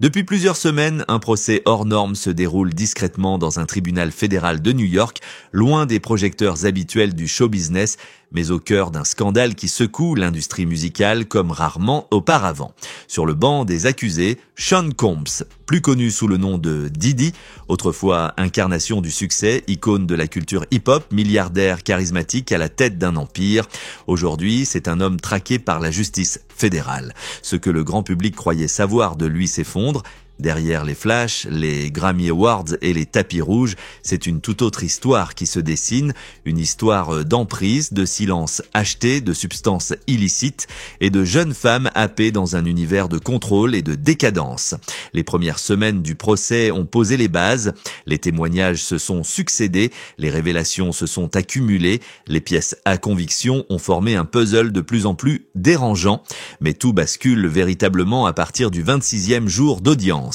Depuis plusieurs semaines, un procès hors norme se déroule discrètement dans un tribunal fédéral de New York, loin des projecteurs habituels du show business, mais au cœur d'un scandale qui secoue l'industrie musicale comme rarement auparavant. Sur le banc des accusés, Sean Combs, plus connu sous le nom de Diddy, autrefois incarnation du succès, icône de la culture hip-hop, milliardaire charismatique à la tête d'un empire. Aujourd'hui, c'est un homme traqué par la justice fédérale. Ce que le grand public croyait savoir de lui s'effondre. Derrière les flashs, les Grammy Awards et les tapis rouges, c'est une toute autre histoire qui se dessine, une histoire d'emprise, de silence acheté, de substances illicites et de jeunes femmes happées dans un univers de contrôle et de décadence. Les premières semaines du procès ont posé les bases, les témoignages se sont succédés, les révélations se sont accumulées, les pièces à conviction ont formé un puzzle de plus en plus dérangeant, mais tout bascule véritablement à partir du 26e jour d'audience.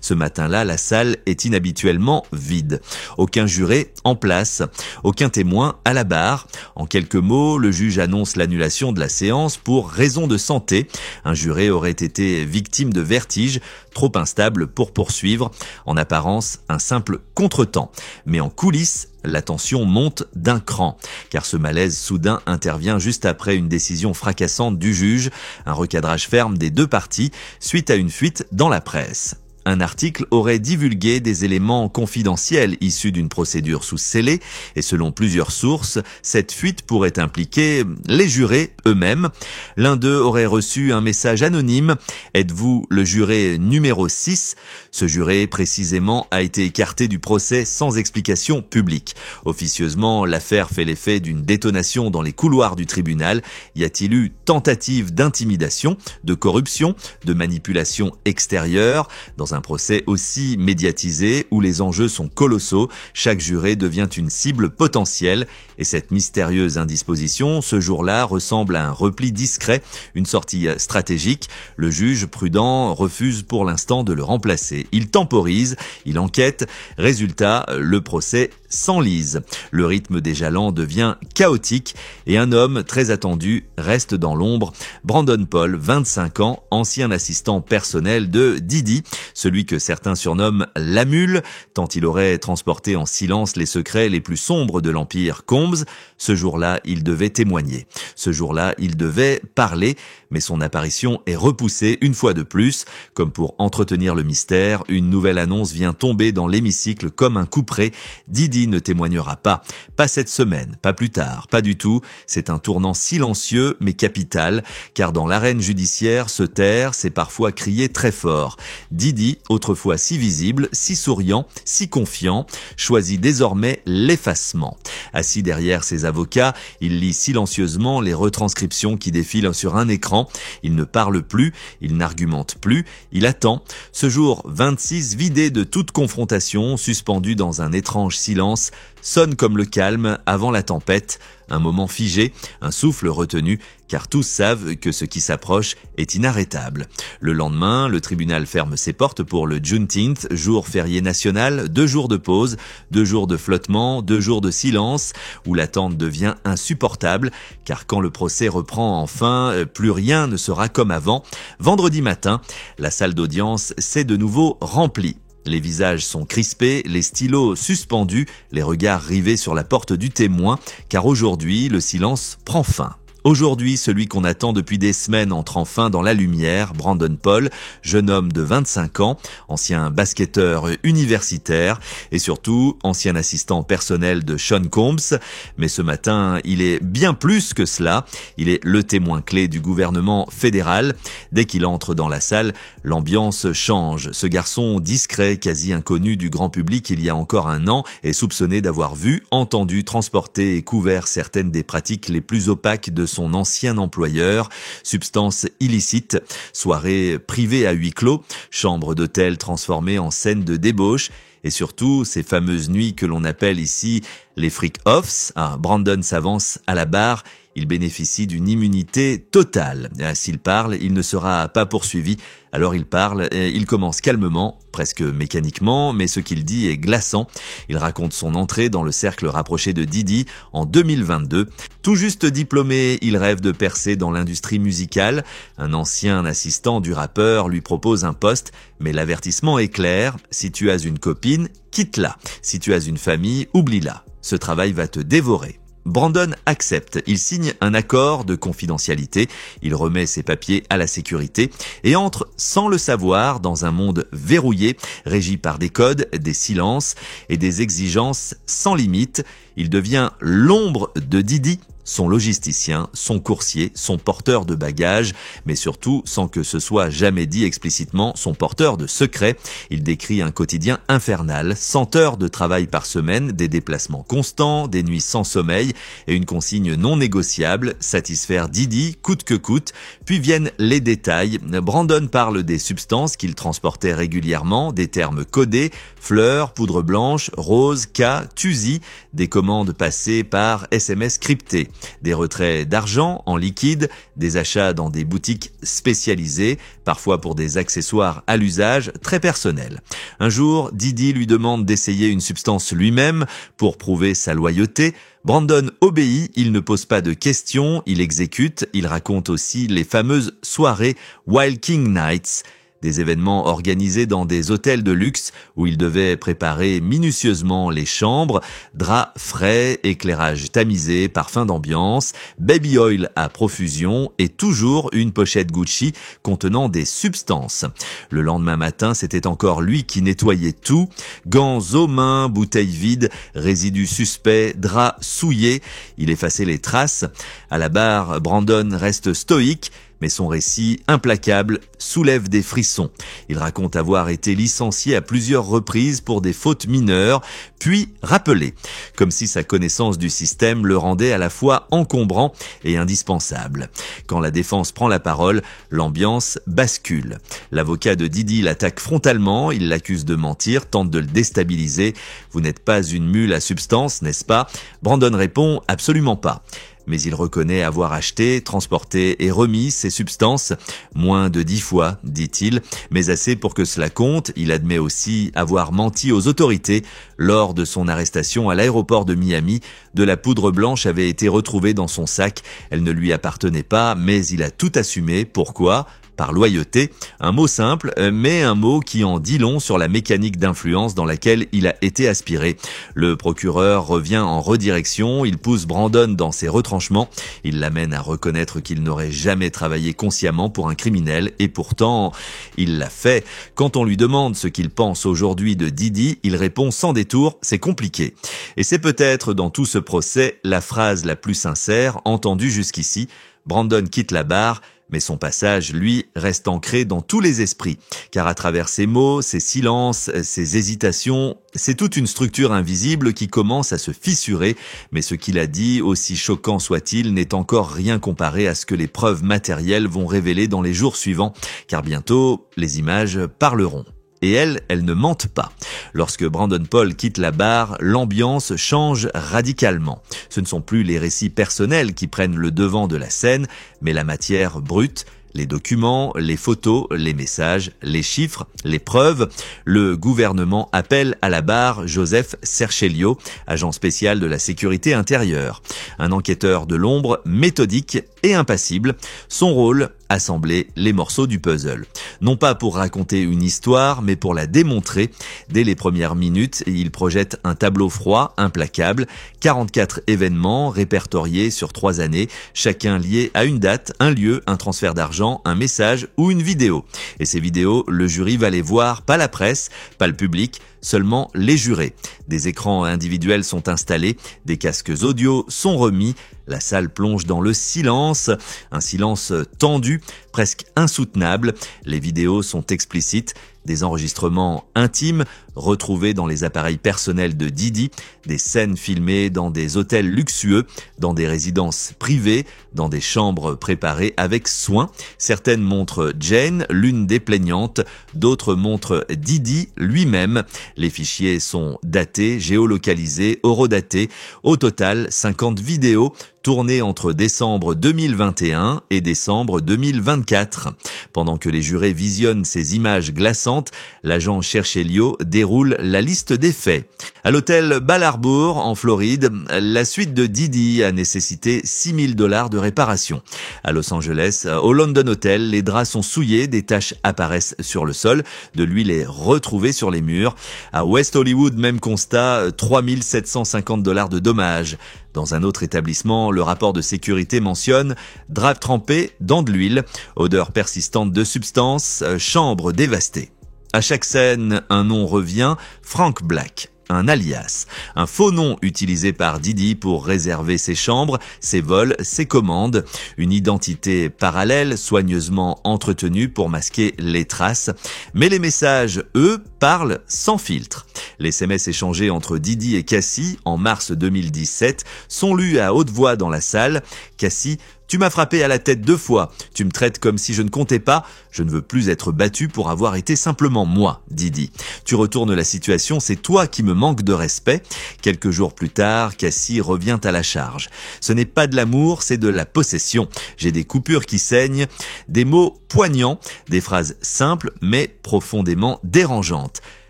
Ce matin-là, la salle est inhabituellement vide. Aucun juré en place, aucun témoin à la barre. En quelques mots, le juge annonce l'annulation de la séance pour raison de santé. Un juré aurait été victime de vertige, trop instable pour poursuivre. En apparence, un simple contretemps. Mais en coulisses, la tension monte d'un cran, car ce malaise soudain intervient juste après une décision fracassante du juge, un recadrage ferme des deux parties suite à une fuite dans la presse. Un article aurait divulgué des éléments confidentiels issus d'une procédure sous scellé et selon plusieurs sources, cette fuite pourrait impliquer les jurés eux-mêmes. L'un d'eux aurait reçu un message anonyme « Êtes-vous le juré numéro 6 ?» Ce juré, précisément, a été écarté du procès sans explication publique. Officieusement, l'affaire fait l'effet d'une détonation dans les couloirs du tribunal. Y a-t-il eu tentative d'intimidation, de corruption, de manipulation extérieure ? Dans un procès aussi médiatisé, où les enjeux sont colossaux, chaque juré devient une cible potentielle. Et cette mystérieuse indisposition, ce jour-là, ressemble à un repli discret, une sortie stratégique. Le juge, prudent, refuse pour l'instant de le remplacer. Il temporise, il enquête. Résultat, le procès s'enlise. Le rythme déjà lent devient chaotique et un homme très attendu reste dans l'ombre. Brandon Paul, 25 ans, ancien assistant personnel de Diddy, celui que certains surnomment la mule, tant il aurait transporté en silence les secrets les plus sombres de l'empire Combs. Ce jour-là, il devait témoigner. Ce jour-là, il devait parler, mais son apparition est repoussée une fois de plus. Comme pour entretenir le mystère, une nouvelle annonce vient tomber dans l'hémicycle comme un couperet. Diddy ne témoignera pas. Pas cette semaine, pas plus tard, pas du tout. C'est un tournant silencieux mais capital, car dans l'arène judiciaire, se taire, c'est parfois crier très fort. Diddy, autrefois si visible, si souriant, si confiant, choisit désormais l'effacement. Assis derrière ses avocats, il lit silencieusement les retranscriptions qui défilent sur un écran. Il ne parle plus, il n'argumente plus, il attend. Ce jour 26, vidé de toute confrontation, suspendu dans un étrange silence, sonne comme le calme avant la tempête, un moment figé, un souffle retenu, car tous savent que ce qui s'approche est inarrêtable. Le lendemain, le tribunal ferme ses portes pour le Juneteenth, jour férié national, 2 jours de pause, 2 jours de flottement, 2 jours de silence, où l'attente devient insupportable, car quand le procès reprend enfin, plus rien ne sera comme avant. Vendredi matin, la salle d'audience s'est de nouveau remplie. Les visages sont crispés, les stylos suspendus, les regards rivés sur la porte du témoin, car aujourd'hui, le silence prend fin. Aujourd'hui, celui qu'on attend depuis des semaines entre enfin dans la lumière, Brandon Paul, jeune homme de 25 ans, ancien basketteur universitaire et surtout ancien assistant personnel de Sean Combs. Mais ce matin, il est bien plus que cela. Il est le témoin clé du gouvernement fédéral. Dès qu'il entre dans la salle, l'ambiance change. Ce garçon discret, quasi inconnu du grand public il y a encore un an, est soupçonné d'avoir vu, entendu, transporté et couvert certaines des pratiques les plus opaques de son ancien employeur, substances illicites, soirées privées à huis clos, chambres d'hôtel transformées en scènes de débauche, et surtout ces fameuses nuits que l'on appelle ici les freak-offs. Brandon s'avance à la barre, Il bénéficie d'une immunité totale. S'il parle, il ne sera pas poursuivi. Alors il parle, et il commence calmement, presque mécaniquement, mais ce qu'il dit est glaçant. Il raconte son entrée dans le cercle rapproché de Didi en 2022. Tout juste diplômé, il rêve de percer dans l'industrie musicale. Un ancien assistant du rappeur lui propose un poste, mais l'avertissement est clair. Si tu as une copine, quitte-la. Si tu as une famille, oublie-la. Ce travail va te dévorer. Brandon accepte, il signe un accord de confidentialité, il remet ses papiers à la sécurité et entre sans le savoir dans un monde verrouillé, régi par des codes, des silences et des exigences sans limite. Il devient l'ombre de Didi, son logisticien, son coursier, son porteur de bagages, mais surtout, sans que ce soit jamais dit explicitement, son porteur de secrets. Il décrit un quotidien infernal, 100 heures de travail par semaine, des déplacements constants, des nuits sans sommeil et une consigne non négociable, satisfaire Didi coûte que coûte. Puis viennent les détails. Brandon parle des substances qu'il transportait régulièrement, des termes codés, fleurs, poudre blanche, rose, K, Tusi, des commandes passées par SMS crypté. Des retraits d'argent en liquide, des achats dans des boutiques spécialisées, parfois pour des accessoires à l'usage très personnel. Un jour, Didi lui demande d'essayer une substance lui-même pour prouver sa loyauté. Brandon obéit, il ne pose pas de questions, il exécute, il raconte aussi les fameuses soirées Wild King Nights. Des événements organisés dans des hôtels de luxe où il devait préparer minutieusement les chambres, draps frais, éclairage tamisé, parfum d'ambiance, baby oil à profusion et toujours une pochette Gucci contenant des substances. Le lendemain matin, c'était encore lui qui nettoyait tout, gants aux mains, bouteilles vides, résidus suspects, draps souillés. Il effaçait les traces. À la barre, Brandon reste stoïque, mais son récit, implacable, soulève des frissons. Il raconte avoir été licencié à plusieurs reprises pour des fautes mineures, puis rappelé, comme si sa connaissance du système le rendait à la fois encombrant et indispensable. Quand la défense prend la parole, l'ambiance bascule. L'avocat de Didi l'attaque frontalement, il l'accuse de mentir, tente de le déstabiliser. « Vous n'êtes pas une mule à substance, n'est-ce pas ?» Brandon répond « Absolument pas ». Mais il reconnaît avoir acheté, transporté et remis ces substances moins de 10 fois, dit-il, mais assez pour que cela compte. Il admet aussi avoir menti aux autorités. Lors de son arrestation à l'aéroport de Miami, de la poudre blanche avait été retrouvée dans son sac. Elle ne lui appartenait pas, mais il a tout assumé. Pourquoi ? Par loyauté, un mot simple, mais un mot qui en dit long sur la mécanique d'influence dans laquelle il a été aspiré. Le procureur revient en redirection, il pousse Brandon dans ses retranchements, il l'amène à reconnaître qu'il n'aurait jamais travaillé consciemment pour un criminel, et pourtant, il l'a fait. Quand on lui demande ce qu'il pense aujourd'hui de Didi, il répond sans détour, c'est compliqué. Et c'est peut-être dans tout ce procès la phrase la plus sincère entendue jusqu'ici. Brandon quitte la barre, mais son passage, lui, reste ancré dans tous les esprits. Car à travers ses mots, ses silences, ses hésitations, c'est toute une structure invisible qui commence à se fissurer. Mais ce qu'il a dit, aussi choquant soit-il, n'est encore rien comparé à ce que les preuves matérielles vont révéler dans les jours suivants. Car bientôt, les images parleront. Et elles ne mentent pas. Lorsque Brandon Paul quitte la barre, l'ambiance change radicalement. Ce ne sont plus les récits personnels qui prennent le devant de la scène, mais la matière brute, les documents, les photos, les messages, les chiffres, les preuves. Le gouvernement appelle à la barre Joseph Serchelio, agent spécial de la sécurité intérieure. Un enquêteur de l'ombre, méthodique et impassible. Son rôle, assembler les morceaux du puzzle. Non pas pour raconter une histoire, mais pour la démontrer. Dès les premières minutes, il projette un tableau froid, implacable, 44 événements répertoriés sur 3 années, chacun lié à une date, un lieu, un transfert d'argent, un message ou une vidéo. Et ces vidéos, le jury va les voir, pas la presse, pas le public, seulement les jurés. Des écrans individuels sont installés, des casques audio sont remis, la salle plonge dans le silence, un silence tendu, presque insoutenable. Les vidéos sont explicites, des enregistrements intimes retrouvés dans les appareils personnels de Didi, des scènes filmées dans des hôtels luxueux, dans des résidences privées, dans des chambres préparées avec soin. Certaines montrent Jane, l'une des plaignantes, d'autres montrent Didi lui-même. Les fichiers sont datés, géolocalisés, horodatés. Au total, 50 vidéos, tourné entre décembre 2021 et décembre 2024. Pendant que les jurés visionnent ces images glaçantes, l'agent Cherchelio déroule la liste des faits. À l'hôtel Bal Harbour, en Floride, la suite de Didi a nécessité $6 000 de réparation. À Los Angeles, au London Hotel, les draps sont souillés, des taches apparaissent sur le sol, de l'huile est retrouvée sur les murs. À West Hollywood, même constat, $3 750 de dommages. Dans un autre établissement, le rapport de sécurité mentionne draps trempés dans de l'huile, odeur persistante de substances, chambre dévastée. À chaque scène, un nom revient, Frank Black. Un alias, un faux nom utilisé par Didi pour réserver ses chambres, ses vols, ses commandes, une identité parallèle soigneusement entretenue pour masquer les traces, mais les messages, eux, parlent sans filtre. Les SMS échangés entre Didi et Cassie en mars 2017 sont lus à haute voix dans la salle. Cassie: tu m'as frappé à la tête 2 fois, tu me traites comme si je ne comptais pas, je ne veux plus être battu pour avoir été simplement moi, Didi. Tu retournes la situation, c'est toi qui me manques de respect. Quelques jours plus tard, Cassie revient à la charge. Ce n'est pas de l'amour, c'est de la possession. J'ai des coupures qui saignent, des mots poignants, des phrases simples mais profondément dérangeantes.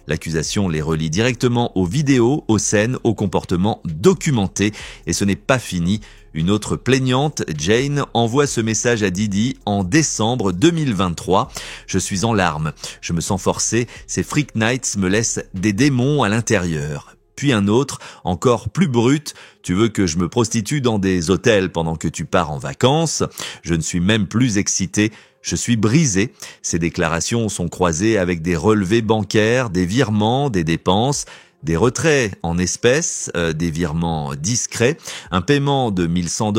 L'accusation les relie directement aux vidéos, aux scènes, aux comportements documentés. Et ce n'est pas fini. Une autre plaignante, Jane, envoie ce message à Didi en décembre 2023. Je suis en larmes. Je me sens forcée. Ces freak nights me laissent des démons à l'intérieur. Puis un autre, encore plus brut. Tu veux que je me prostitue dans des hôtels pendant que tu pars en vacances? Je ne suis même plus excitée. Je suis brisé. Ces déclarations sont croisées avec des relevés bancaires, des virements, des dépenses, des retraits en espèces, des virements discrets, un paiement de $1 100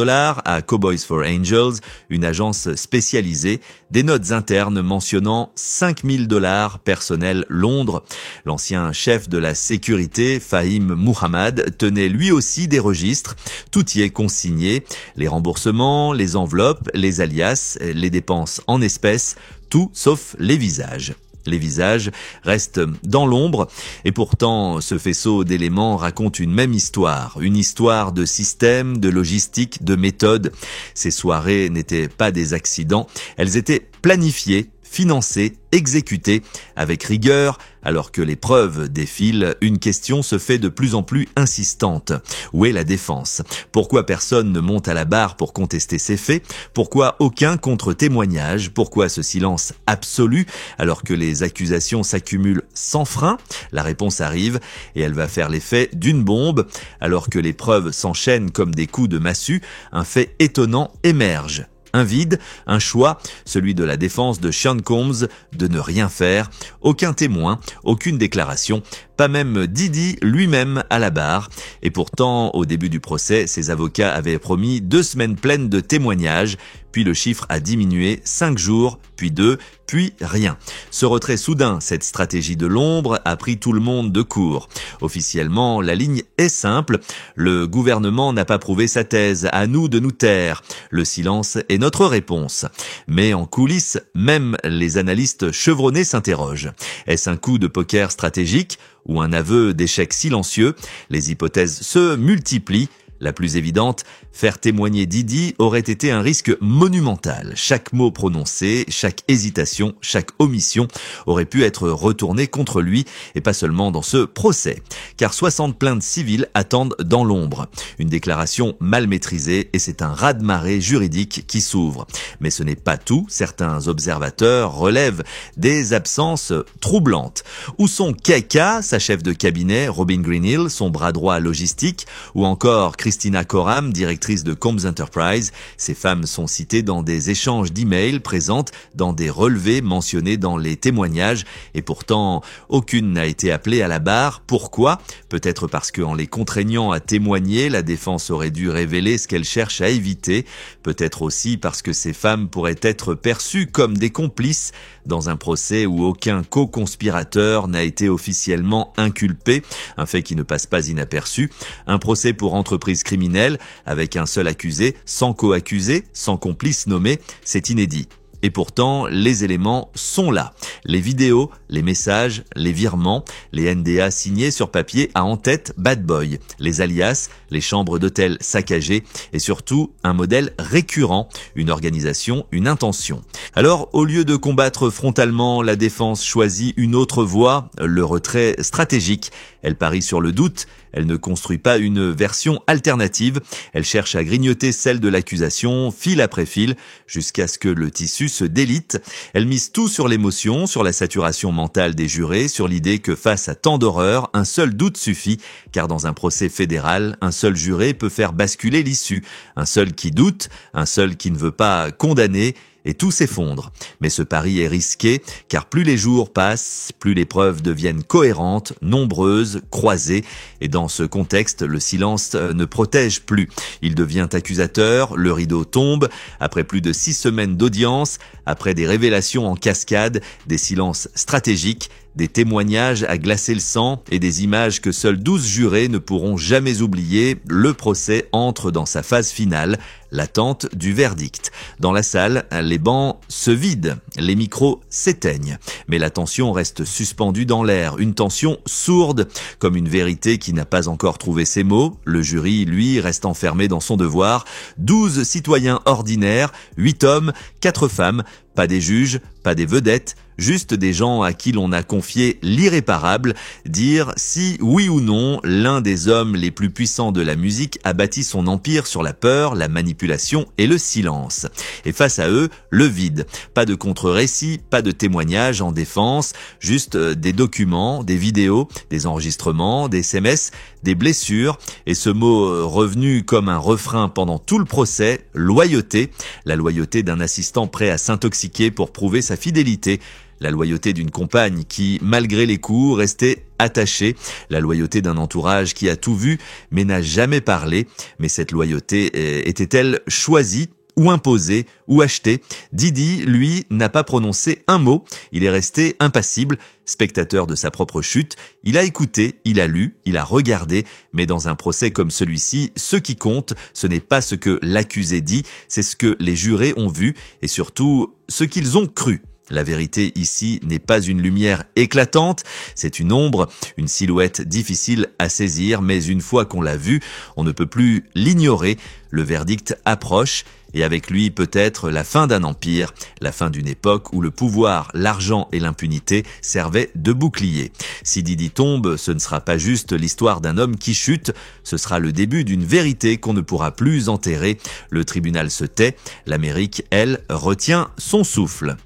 à Cowboys for Angels, une agence spécialisée, des notes internes mentionnant $5 000 personnel Londres. L'ancien chef de la sécurité, Fahim Muhammad, tenait lui aussi des registres. Tout y est consigné, les remboursements, les enveloppes, les alias, les dépenses en espèces, tout sauf les visages. Les visages restent dans l'ombre et pourtant ce faisceau d'éléments raconte une même histoire, une histoire de système, de logistique, de méthode. Ces soirées n'étaient pas des accidents, elles étaient planifiées, financées, exécutées avec rigueur. Alors que les preuves défilent, une question se fait de plus en plus insistante. Où est la défense? Pourquoi personne ne monte à la barre pour contester ces faits? Pourquoi aucun contre-témoignage? Pourquoi ce silence absolu alors que les accusations s'accumulent sans frein? La réponse arrive et elle va faire l'effet d'une bombe. Alors que les preuves s'enchaînent comme des coups de massue, un fait étonnant émerge. Un vide, un choix, celui de la défense de Sean Combs, de ne rien faire, aucun témoin, aucune déclaration, pas même Didi lui-même à la barre. Et pourtant, au début du procès, ses avocats avaient promis 2 semaines pleines de témoignages, puis le chiffre a diminué, 5 jours, puis 2, puis rien. Ce retrait soudain, cette stratégie de l'ombre, a pris tout le monde de court. Officiellement, la ligne est simple, le gouvernement n'a pas prouvé sa thèse, à nous de nous taire. Le silence est notre réponse. Mais en coulisses, même les analystes chevronnés s'interrogent. Est-ce un coup de poker stratégique ou un aveu d'échec silencieux? Les hypothèses se multiplient. La plus évidente, faire témoigner Didi aurait été un risque monumental. Chaque mot prononcé, chaque hésitation, chaque omission aurait pu être retourné contre lui, et pas seulement dans ce procès. Car 60 plaintes civiles attendent dans l'ombre. Une déclaration mal maîtrisée et c'est un raz-de-marée juridique qui s'ouvre. Mais ce n'est pas tout. Certains observateurs relèvent des absences troublantes. Où sont Keka, sa chef de cabinet, Robin Greenhill, son bras droit logistique, ou encore Christina Coram, directrice de Combs Enterprise. Ces femmes sont citées dans des échanges d'emails, présentes dans des relevés mentionnés dans les témoignages, et pourtant aucune n'a été appelée à la barre. Pourquoi? Peut-être parce qu'en les contraignant à témoigner, la défense aurait dû révéler ce qu'elle cherche à éviter. Peut-être aussi parce que ces femmes pourraient être perçues comme des complices dans un procès où aucun co-conspirateur n'a été officiellement inculpé, un fait qui ne passe pas inaperçu. Un procès pour entreprise criminelle avec un seul accusé, sans co-accusé, sans complice nommé, c'est inédit. Et pourtant, les éléments sont là. Les vidéos, les messages, les virements, les NDA signés sur papier à en tête Bad Boy, les alias, les chambres d'hôtel saccagées et surtout un modèle récurrent, une organisation, une intention. Alors, au lieu de combattre frontalement, la défense choisit une autre voie, le retrait stratégique. Elle parie sur le doute, elle ne construit pas une version alternative, elle cherche à grignoter celle de l'accusation, fil après fil, jusqu'à ce que le tissu se délite. Elle mise tout sur l'émotion, sur la saturation mentale des jurés, sur l'idée que face à tant d'horreurs, un seul doute suffit, car dans un procès fédéral, un seul juré peut faire basculer l'issue. Un seul qui doute, un seul qui ne veut pas condamner, et tout s'effondre. Mais ce pari est risqué, car plus les jours passent, plus les preuves deviennent cohérentes, nombreuses, croisées, et dans ce contexte, le silence ne protège plus. Il devient accusateur, le rideau tombe, après plus de 6 semaines d'audience, après des révélations en cascade, des silences stratégiques, des témoignages à glacer le sang et des images que seuls 12 jurés ne pourront jamais oublier, le procès entre dans sa phase finale, l'attente du verdict. Dans la salle, les bancs se vident, les micros s'éteignent, mais la tension reste suspendue dans l'air, une tension sourde, comme une vérité qui n'a pas encore trouvé ses mots. Le jury, lui, reste enfermé dans son devoir. 12 citoyens ordinaires, 8 hommes, 4 femmes, pas des juges, pas des vedettes, juste des gens à qui l'on a confié l'irréparable, dire si, oui ou non, l'un des hommes les plus puissants de la musique a bâti son empire sur la peur, la manipulation et le silence. Et face à eux, le vide. Pas de contre-récit, pas de témoignages en défense, juste des documents, des vidéos, des enregistrements, des SMS, des blessures, et ce mot revenu comme un refrain pendant tout le procès, loyauté, la loyauté d'un assistant prêt à s'intoxiquer pour prouver sa fidélité, la loyauté d'une compagne qui, malgré les coups, restait attachée, la loyauté d'un entourage qui a tout vu mais n'a jamais parlé. Mais cette loyauté était-elle choisie ou imposée ou achetée? Didi, lui, n'a pas prononcé un mot, il est resté impassible, spectateur de sa propre chute. Il a écouté, il a lu, il a regardé, mais dans un procès comme celui-ci, ce qui compte, ce n'est pas ce que l'accusé dit, c'est ce que les jurés ont vu et surtout ce qu'ils ont cru. La vérité ici n'est pas une lumière éclatante, c'est une ombre, une silhouette difficile à saisir, mais une fois qu'on l'a vue, on ne peut plus l'ignorer. Le verdict approche, et avec lui peut-être la fin d'un empire, la fin d'une époque où le pouvoir, l'argent et l'impunité servaient de bouclier. Si Didi tombe, ce ne sera pas juste l'histoire d'un homme qui chute, ce sera le début d'une vérité qu'on ne pourra plus enterrer. Le tribunal se tait, l'Amérique, elle, retient son souffle.